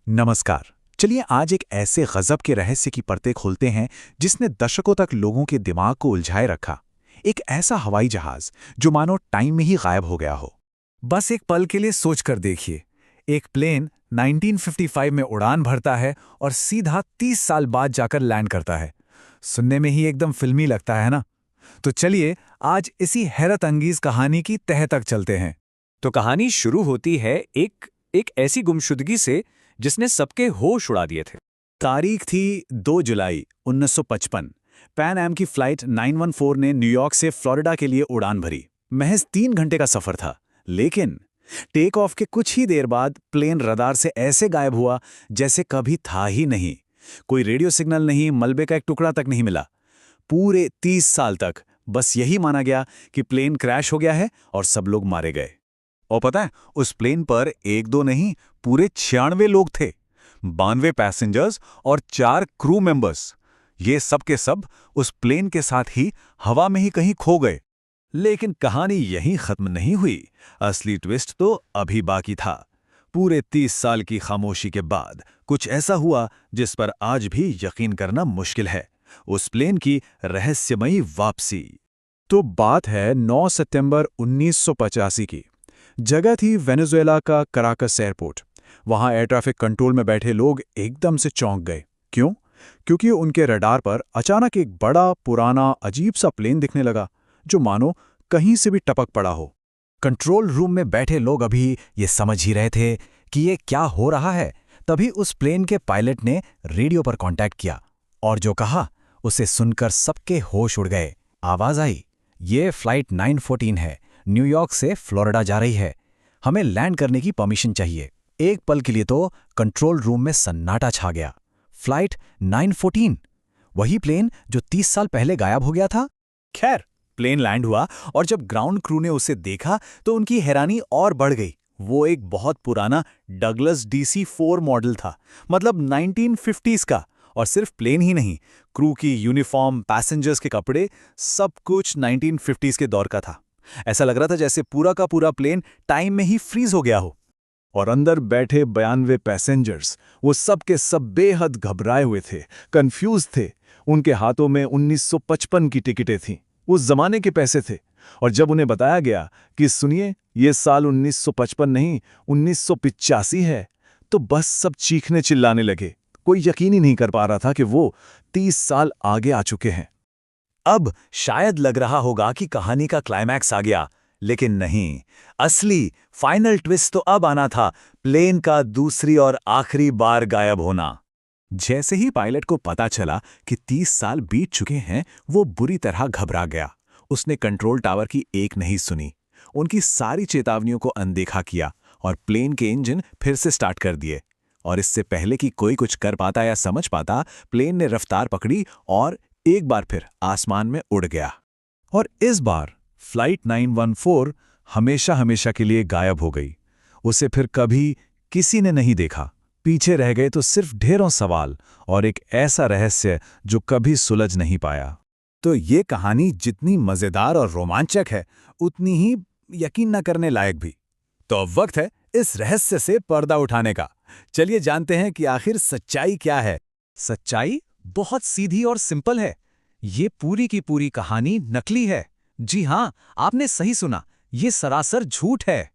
नमस्कार। चलिए आज एक ऐसे गजब के रहस्य की परतें खोलते हैं जिसने दशकों तक लोगों के दिमाग को उलझाए रखा। एक ऐसा हवाई जहाज जो मानो टाइम में ही गायब हो गया हो। बस एक पल के लिए सोच कर देखिए। एक प्लेन 1955 में उड़ान भरता है और सीधा 30 साल बाद जाकर लैंड करता है। सुनने में ही एकदम फिल्मी लगता है ना? तो चलिए आज इसी हैरत अंगीज कहानी की तह तक चलते हैं। तो कहानी शुरू होती है एक एक ऐसी गुमशुदगी से जिसने सबके होश उड़ा दिए थे। तारीख थी 2 जुलाई 1955। पैन एम की फ्लाइट 914 ने न्यूयॉर्क से फ्लोरिडा के लिए उड़ान भरी। महज 3 घंटे का सफर था, लेकिन टेक ऑफ के कुछ ही देर बाद प्लेन रडार से ऐसे गायब हुआ जैसे कभी था ही नहीं। कोई रेडियो सिग्नल नहीं, मलबे का एक टुकड़ा तक नहीं मिला। पूरे 30 साल तक बस यही माना गया कि प्लेन क्रैश हो गया है और सब लोग मारे गए। और पता है, उस प्लेन पर एक दो नहीं, पूरे 96 लोग थे। 92 पैसेंजर्स और 4 क्रू मेंबर्स। ये सब के सब उस प्लेन के साथ ही हवा में ही कहीं खो गए। लेकिन कहानी यहीं खत्म नहीं हुई। असली ट्विस्ट तो अभी बाकी था। पूरे 30 साल की खामोशी के बाद कुछ ऐसा हुआ जिस पर आज भी यकीन करना मुश्किल है। उस प्लेन की रहस्यमयी वापसी। तो बात है 9 सितंबर 1985 की। जगह थी वेनेजुएला का कराकस एयरपोर्ट। वहां एयर ट्रैफिक कंट्रोल में बैठे लोग एकदम से चौंक गए। क्यों? क्योंकि उनके रडार पर अचानक एक बड़ा पुराना अजीब सा प्लेन दिखने लगा, जो मानो कहीं से भी टपक पड़ा हो। कंट्रोल रूम में बैठे लोग अभी ये समझ ही रहे थे कि ये क्या हो रहा है। तभी उस प्लेन के पायलट ने रेडियो पर कांटेक्ट किया और जो कहा उसे सुनकर सबके होश उड़ गए। आवाज आई, ये फ्लाइट 914 है, न्यूयॉर्क से फ्लोरिडा जा रही है। हमें लैंड करने की परमिशन चाहिए। एक पल के लिए तो कंट्रोल रूम में सन्नाटा छा गया। फ्लाइट 914, वही प्लेन जो 30 साल पहले गायब हो गया था। खैर, प्लेन लैंड हुआ और जब ग्राउंड क्रू ने उसे देखा तो उनकी हैरानी और बढ़ गई। वो एक बहुत पुराना डगलस DC-4 मॉडल था, मतलब 1950s का। और सिर्फ प्लेन ही नहीं, क्रू की यूनिफॉर्म, पैसेंजर्स के कपड़े, सब कुछ 1950s के दौर का था। ऐसा लग रहा था जैसे पूरा का पूरा प्लेन टाइम में ही फ्रीज हो गया हो। और अंदर बैठे 92 पैसेंजर्स, वो सब के सब बेहद घबराए हुए थे, कंफ्यूज थे। उनके हाथों में 1955 की टिकटें थीं, उस जमाने के पैसे थे। और जब उन्हें बताया गया कि सुनिए, ये साल 1955 नहीं, 1985 है, तो बस सब चीखने चिल्लाने लगे। कोई यकीन ही नहीं कर पा रहा था कि वो 30 साल आगे आ चुके हैं। अब शायद लग रहा होगा कि कहानी का क्लाइमैक्स आ गया, लेकिन नहीं। असली फाइनल ट्विस्ट तो अब आना था, प्लेन का दूसरी और आखिरी बार गायब होना। जैसे ही पायलट को पता चला कि 30 साल बीत चुके हैं, वो बुरी तरह घबरा गया। उसने कंट्रोल टावर की एक नहीं सुनी, उनकी सारी चेतावनियों को अनदेखा किया और प्लेन के इंजन फिर से स्टार्ट कर दिए। और इससे पहले कि कोई कुछ कर पाता या समझ पाता, प्लेन ने रफ्तार पकड़ी और एक बार फिर आसमान में उड़ गया। और इस बार फ्लाइट 914 हमेशा हमेशा के लिए गायब हो गई। उसे फिर कभी किसी ने नहीं देखा। पीछे रह गए तो सिर्फ ढेरों सवाल और एक ऐसा रहस्य जो कभी सुलझ नहीं पाया। तो ये कहानी जितनी मजेदार और रोमांचक है, उतनी ही यकीन न करने लायक भी। तो अब वक्त है इस रहस्य से पर्दा उठाने का। चलिए जानते हैं कि आखिर सच्चाई क्या है। सच्चाई बहुत सीधी और सिंपल है। ये पूरी की पूरी कहानी नकली है। जी हाँ, आपने सही सुना, ये सरासर झूठ है।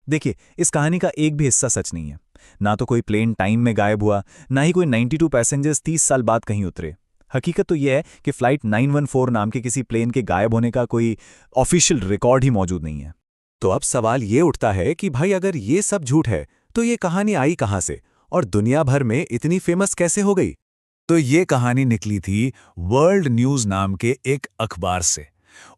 देखिए, इस कहानी का एक भी हिस्सा सच नहीं है। ना तो कोई प्लेन टाइम में गायब हुआ, ना ही कोई 92 पैसेंजर्स 30 साल बाद कहीं उतरे। हकीकत तो यह है कि फ्लाइट 914 नाम के किसी प्लेन के गायब होने का कोई ऑफिशियल रिकॉर्ड ही मौजूद नहीं है। तो अब सवाल ये उठता है कि भाई, अगर ये सब झूठ है तो ये कहानी आई कहां से और दुनिया भर में इतनी फेमस कैसे हो गई? तो ये कहानी निकली थी वर्ल्ड न्यूज नाम के एक अखबार से।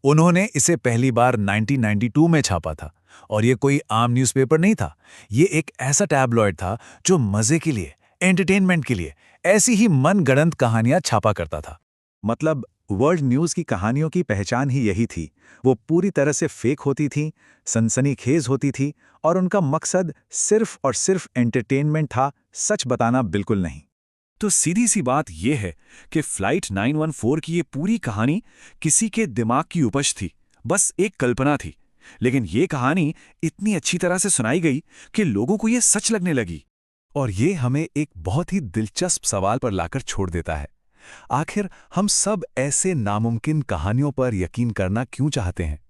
उन्होंने इसे पहली बार 1992 में छापा था। और ये कोई आम न्यूज़पेपर नहीं था। ये एक ऐसा टैबलॉइड था जो मजे के लिए, एंटरटेनमेंट के लिए ऐसी ही मनगढ़ंत कहानियां छापा करता था। मतलब वर्ल्ड न्यूज़ की कहानियों की पहचान ही यही थी। वो पूरी तरह से फेक होती थीं, सनसनीखेज होती थी और उनका मकसद सिर्फ और सिर्फ एंटरटेनमेंट था, सच बताना बिल्कुल नहीं। तो सीधी सी बात यह है कि फ्लाइट 914 की ये पूरी कहानी किसी के दिमाग की उपज थी, बस एक कल्पना थी। लेकिन ये कहानी इतनी अच्छी तरह से सुनाई गई कि लोगों को ये सच लगने लगी। और ये हमें एक बहुत ही दिलचस्प सवाल पर लाकर छोड़ देता है। आखिर हम सब ऐसे नामुमकिन कहानियों पर यकीन करना क्यों चाहते हैं?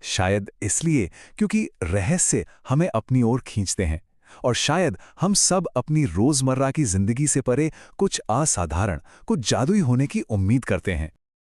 शायद इसलिए क्योंकि रहस्य हमें अपनी ओर खींचते हैं, और शायद हम सब अपनी रोजमर्रा की जिंदगी से परे कुछ असाधारण, कुछ जादुई होने की उम्मीद करते हैं।